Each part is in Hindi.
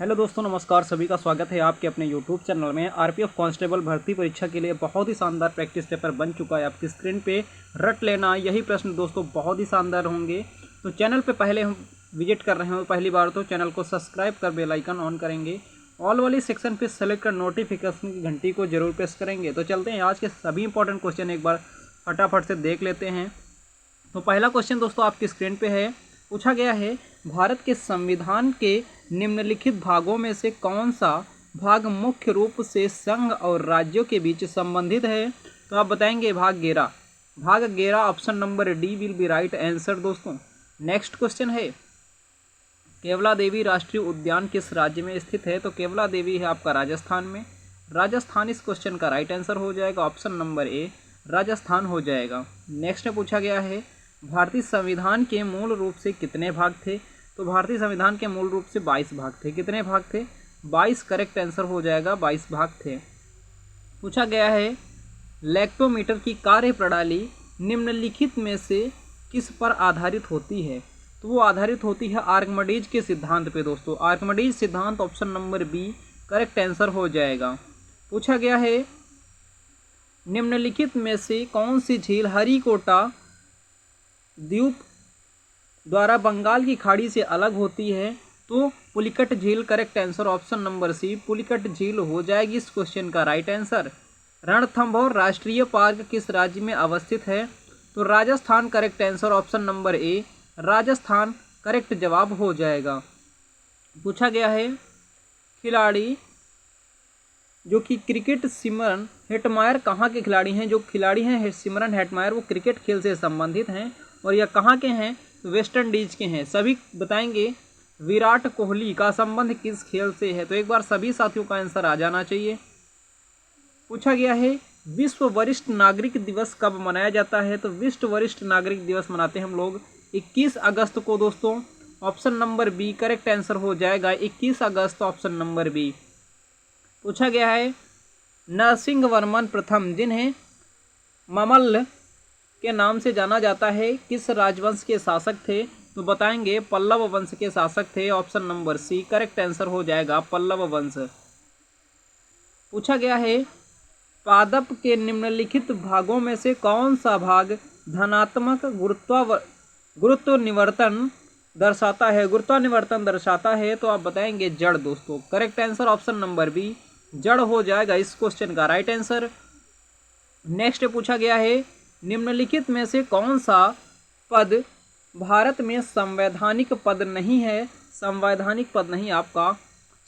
हेलो दोस्तों, नमस्कार। सभी का स्वागत है आपके अपने यूट्यूब चैनल में। आरपीएफ कांस्टेबल भर्ती परीक्षा के लिए बहुत ही शानदार प्रैक्टिस पेपर बन चुका है। आपकी स्क्रीन पे रट लेना, यही प्रश्न दोस्तों बहुत ही शानदार होंगे। तो चैनल पे पहले हम विजिट कर रहे हो पहली बार तो चैनल को सब्सक्राइब कर बेल आइकन ऑन करेंगे। ऑल वाली सेक्शन पे सेलेक्ट कर नोटिफिकेशन की घंटी को जरूर प्रेस करेंगे। तो चलते हैं आज के सभी इंपॉर्टेंट क्वेश्चन एक बार फटाफट से देख लेते हैं। तो पहला क्वेश्चन दोस्तों आपकी स्क्रीन पे है, पूछा गया है भारत के संविधान के निम्नलिखित भागों में से कौन सा भाग मुख्य रूप से संघ और राज्यों के बीच संबंधित है। तो आप बताएंगे भाग 11। भाग 11 option number D will be right answer दोस्तों। नेक्स्ट क्वेश्चन है, केवला देवी राष्ट्रीय उद्यान किस राज्य में स्थित है। तो केवला देवी है आपका राजस्थान में। राजस्थान इस क्वेश्चन का राइट आंसर हो जाएगा। ऑप्शन नंबर ए राजस्थान हो जाएगा। नेक्स्ट में पूछा गया है भारतीय संविधान के मूल रूप से कितने भाग थे। तो भारतीय संविधान के मूल रूप से 22 भाग थे। कितने भाग थे? 22 करेक्ट आंसर हो जाएगा। 22 भाग थे। पूछा गया है लैक्टोमीटर की कार्य प्रणाली निम्नलिखित में से किस पर आधारित होती है। तो वो आधारित होती है आर्किमिडीज के सिद्धांत पे दोस्तों। आर्किमिडीज सिद्धांत option number B correct answer हो जाएगा। पूछा गया है निम्नलिखित में से कौन सी झील हरिकोटा द्वीप द्वारा बंगाल की खाड़ी से अलग होती है। तो पुलिकट झील correct answer. Option number C Pulicat झील हो जाएगी इस क्वेश्चन का राइट आंसर। रणथंभौर राष्ट्रीय पार्क किस राज्य में अवस्थित है। तो Rajasthan correct answer. Option number A Rajasthan correct जवाब हो जाएगा। पूछा गया है खिलाड़ी जो कि क्रिकेट सिमरन हेटमायर कहाँ के खिलाड़ी हैं। जो खिलाड़ी हैं सिमरन हेटमायर वो क्रिकेट खेल से संबंधित हैं और यह कहाँ के हैं। वेस्ट इंडीज के हैं। सभी बताएंगे विराट कोहली का संबंध किस खेल से है। तो एक बार सभी साथियों का आंसर आ जाना चाहिए। पूछा गया है विश्व वरिष्ठ नागरिक दिवस कब मनाया जाता है। तो विश्व वरिष्ठ नागरिक दिवस मनाते हैं हम लोग 21 अगस्त को दोस्तों। Option number B correct answer हो जाएगा। 21 अगस्त ऑप्शन नंबर बी। पूछा गया है नरसिंहवर्मन प्रथम जिन्हें ममल्ल के नाम से जाना जाता है किस राजवंश के शासक थे। तो बताएंगे पल्लव वंश के शासक थे। Option number C correct answer हो जाएगा पल्लव वंश। पूछा गया है पादप के निम्नलिखित भागों में से कौन सा भाग धनात्मक गुरुत्वानिवर्तन दर्शाता है। गुरुत्वानिवर्तन दर्शाता है। तो आप बताएंगे जड़ दोस्तों। Correct answer option number B जड़ हो जाएगा इस क्वेश्चन का राइट आंसर। नेक्स्ट पूछा गया है निम्नलिखित में से कौन सा पद भारत में संवैधानिक पद नहीं है। संवैधानिक पद नहीं आपका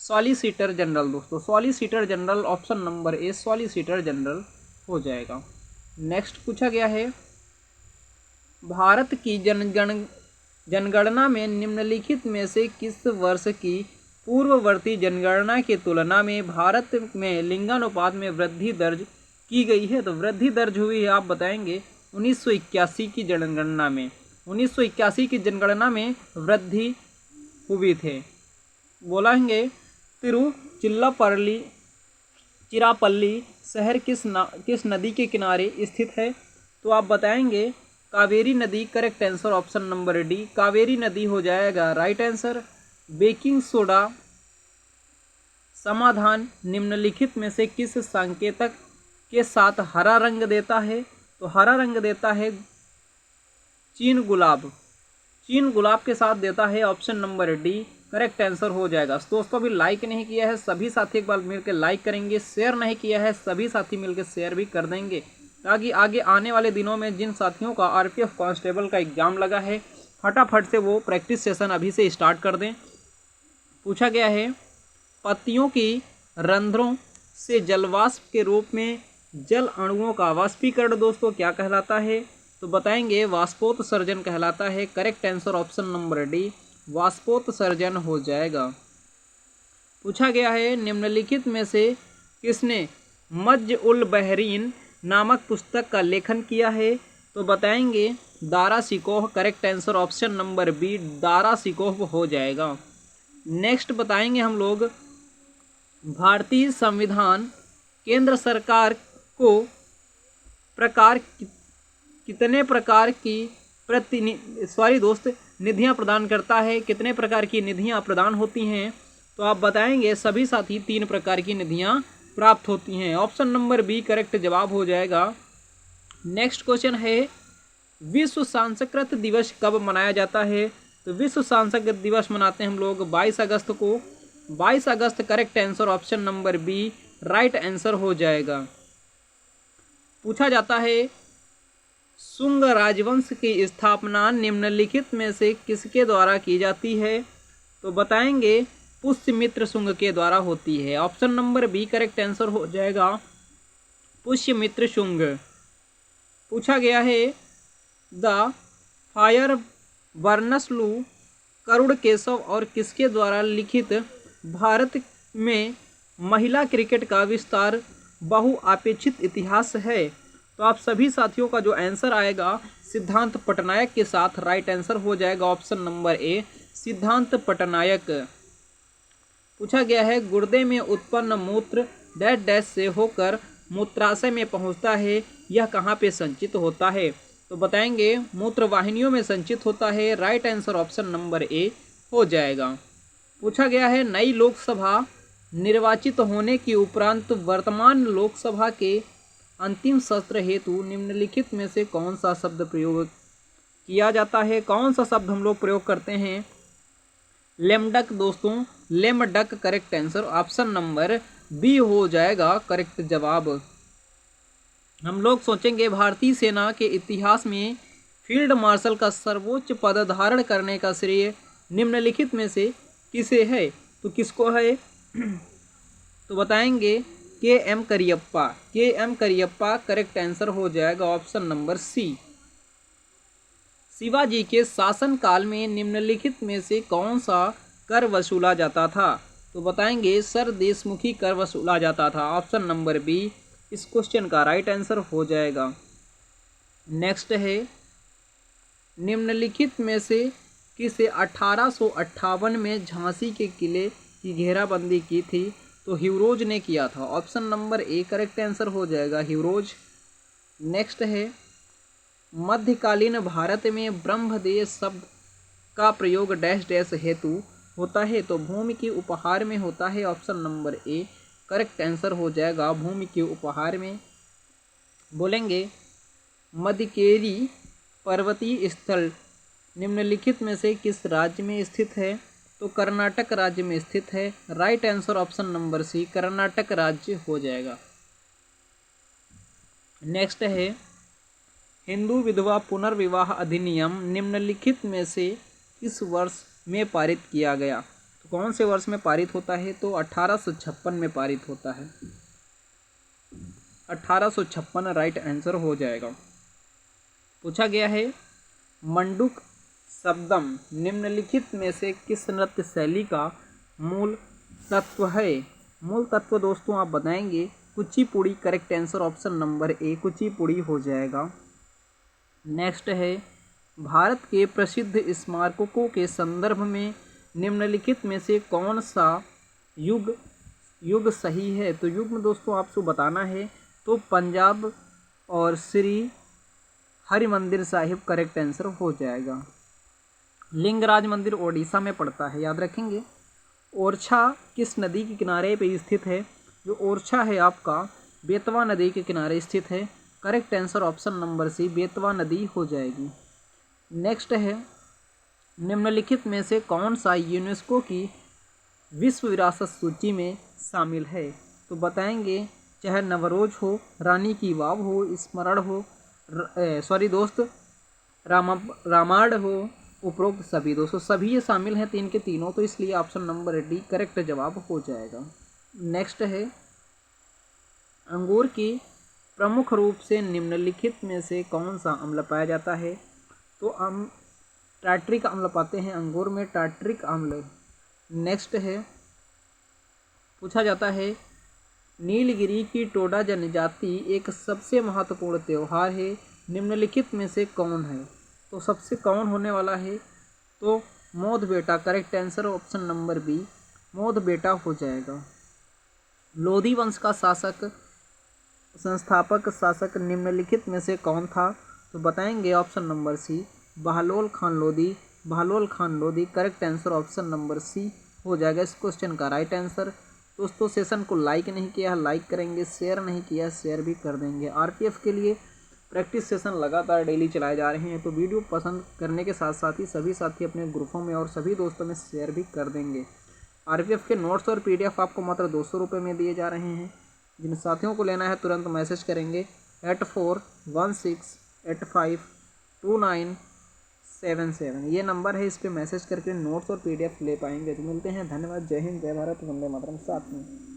सॉलिसिटर जनरल दोस्तों। Solicitor general option number A solicitor general हो जाएगा। नेक्स्ट पूछा गया है भारत की जनगणना में निम्नलिखित में से किस वर्ष की पूर्ववर्ती जनगणना की तुलना में भारत में लिंगानुपात में वृद्धि दर्ज की गई है। तो वृद्धि दर्ज हुई है आप बताएंगे 1981 की जनगणना में। 1981 की जनगणना में वृद्धि हुई थे। बोलेंगे चिरापल्ली शहर किस नदी के किनारे स्थित है। तो आप बताएंगे कावेरी नदी correct answer. Option number D Kaveri नदी हो जाएगा राइट आंसर। बेकिंग सोडा समाधान निम्नलिखित में से किस संकेतक के साथ हरा रंग देता है। तो हरा रंग देता है चीन गुलाब। चीन गुलाब के साथ देता है। Option number D correct answer हो जाएगा। दोस्तों अभी लाइक नहीं किया है सभी साथी एक बार मिलकर लाइक करेंगे। शेयर नहीं किया है सभी साथी मिलकर शेयर भी कर देंगे ताकि आगे आने वाले दिनों में जिन साथियों का आरपीएफ कांस्टेबल का एग्जाम लगा है फटाफट से वो प्रैक्टिस सेशन अभी से स्टार्ट कर दें। पूछा गया है पत्तियों की रंध्रों से जलवाष्प के रूप में जल अणुओं का वाष्पीकरण दोस्तों क्या कहलाता है। तो बताएंगे वाष्पोत्सर्जन कहलाता है। Correct answer option number D वाष्पोत्सर्जन हो जाएगा। पूछा गया है निम्नलिखित में से किसने मज्ज उल बहरीन नामक पुस्तक का लेखन किया है। तो बताएंगे Dara Shikoh. Correct answer option number B Dara Shikoh हो जाएगा। नेक्स्ट बताएंगे हम लोग भारतीय संविधान केंद्र सरकार को कितने प्रकार की निधियां प्रदान करता है। कितने प्रकार की निधियां प्रदान होती हैं। तो आप बताएंगे सभी साथी 3 प्रकार की निधियां प्राप्त होती हैं। ऑप्शन नंबर बी करेक्ट जवाब हो जाएगा। नेक्स्ट क्वेश्चन है, विश्व सांस्कृत दिवस कब मनाया जाता है? तो विश्व सांस्कृत दिवस मनाते हैं हम लोग 22 अगस्त को। 22 अगस्त correct answer option number B right answer हो जाएगा। पूछा जाता है, शुंग राजवंश की स्थापना निम्नलिखित में से किसके द्वारा की जाती है? तो बताएंगे पुष्यमित्र शुंग के द्वारा होती है। Option number B correct answer हो जाएगा, पुष्यमित्र शुंग। पूछा गया है, द फायर वर्नसलू करुण केशव और किसके द्वारा लिखित भारत में महिला क्रिकेट का विस्तार बहुआपेक्षित इतिहास है? तो आप सभी साथियों का जो आंसर आएगा सिद्धांत पटनायक के साथ राइट आंसर हो जाएगा। ऑप्शन नंबर ए सिद्धांत पटनायक। पूछा गया है, गुर्दे में उत्पन्न मूत्र डैश डैश से होकर मूत्राशय में पहुंचता है, यह कहाँ पे संचित होता है? तो बताएंगे मूत्र वाहिनियों में संचित होता है। Right answer option number A हो जाएगा। पूछा गया है, नई लोकसभा निर्वाचित होने के उपरांत वर्तमान लोकसभा के अंतिम सत्र हेतु निम्नलिखित में से कौन सा शब्द प्रयोग किया जाता है? कौन सा शब्द हम लोग प्रयोग करते हैं? लेमडक दोस्तों, लेमडक correct answer option number B हो जाएगा करेक्ट जवाब। हम लोग सोचेंगे भारतीय सेना के इतिहास में फील्ड मार्शल का सर्वोच्च पद धारण करने का श्रेय निम्नलिखित में से किसे है? तो किसको है? तो बताएंगे के एम करियप्पा। के एम करियप्पा करेक्ट आंसर हो जाएगा ऑप्शन नंबर सी। शिवाजी के शासनकाल में निम्नलिखित में से कौन सा कर वसूला जाता था? तो बताएंगे सर देशमुखी कर वसूला जाता था। ऑप्शन नंबर बी इस क्वेश्चन का राइट आंसर हो जाएगा। नेक्स्ट है, निम्नलिखित में से किसे 1858 में झांसी के किले की घेराबंदी की थी? तो ह्यूरोज ने किया था। Option number A correct answer हो जाएगा ह्यूरोज। नेक्स्ट है, मध्यकालीन भारत में ब्रह्मदेव शब्द का प्रयोग डैश डैश हेतु होता है? तो भूमि के उपहार में होता है। Option number A correct answer हो जाएगा भूमि के उपहार में। बोलेंगे मदिकेरी पर्वतीय स्थल निम्नलिखित में से किस राज्य में स्थित है? तो कर्नाटक राज्य में स्थित है। Right answer option number C Karnataka राज्य हो जाएगा। नेक्स्ट है, हिंदू विधवा पुनर्विवाह अधिनियम निम्नलिखित में से किस वर्ष में पारित किया गया? तो कौन से वर्ष में पारित होता है? तो 1856 में पारित होता है। 1856 राइट आंसर हो जाएगा। पूछा गया है, मंडूक शब्दम निम्नलिखित में से किस नृत्य शैली का मूल तत्व है? मूल तत्व दोस्तों आप बताएंगे Kuchipudi. Correct answer option number A Kuchipudi हो जाएगा। नेक्स्ट है, भारत के प्रसिद्ध स्मारकों के संदर्भ में निम्नलिखित में से कौन सा युग सही है? तो युग में दोस्तों आपको बताना है। तो पंजाब और श्री हरिमंदिर साहिब करेक्ट आंसर हो जाएगा। लिंगराज मंदिर ओडिशा में पड़ता है, याद रखेंगे। ओरछा किस नदी के किनारे पे स्थित है? जो ओरछा है आपका बेतवा नदी के किनारे स्थित है। Correct answer option number C Betwa नदी हो जाएगी। नेक्स्ट है, निम्नलिखित में से कौन सा यूनेस्को की विश्व विरासत सूची में शामिल है? तो बताएंगे चाहे नवरोज हो, रानी की वाव हो, स्मरण हो, रामायण हो, उपरोक्त सभी दोस्तों सभी ये शामिल हैं 3 के तीनों। तो इसलिए ऑप्शन नंबर डी करेक्ट जवाब हो जाएगा। नेक्स्ट है, अंगूर की प्रमुख रूप से निम्नलिखित में से कौन सा अम्ल पाया जाता है? तो हम टार्ट्रिक अम्ल पाते हैं अंगूर में, टार्ट्रिक अम्ल। नेक्स्ट है, पूछा जाता है, नीलगिरी की टोडा जनजाति एक सबसे महत्वपूर्ण त्यौहार है, निम्नलिखित में से कौन है? तो सबसे कौन होने वाला है? तो मोद बेटा। Correct answer option number B मोद बेटा हो जाएगा। लोधी वंश का संस्थापक शासक निम्नलिखित में से कौन था? तो बताएंगे option number C Bahlol Khan Lodi. Bahlol Khan Lodi correct answer option number C हो जाएगा इस क्वेश्चन का राइट आंसर। दोस्तों सेशन को लाइक नहीं किया, लाइक करेंगे, शेयर नहीं किया, शेयर भी कर देंगे। आरपीएफ के लिए प्रैक्टिस सेशन लगातार डेली चलाए जा रहे हैं, तो वीडियो पसंद करने के साथ साथ ही सभी साथी अपने ग्रुपों में और सभी दोस्तों में शेयर भी कर देंगे। आरपीएफ के नोट्स और पीडीएफ आपको मात्र 200 रुपये में दिए जा रहे हैं। जिन साथियों को लेना है तुरंत मैसेज करेंगे 8416852977। ये नंबर है, इस पर मैसेज करके नोट्स और पीडीएफ ले पाएंगे। तो मिलते हैं, धन्यवाद, जय हिंद, जय भारत, वंदे मातरम। साथ में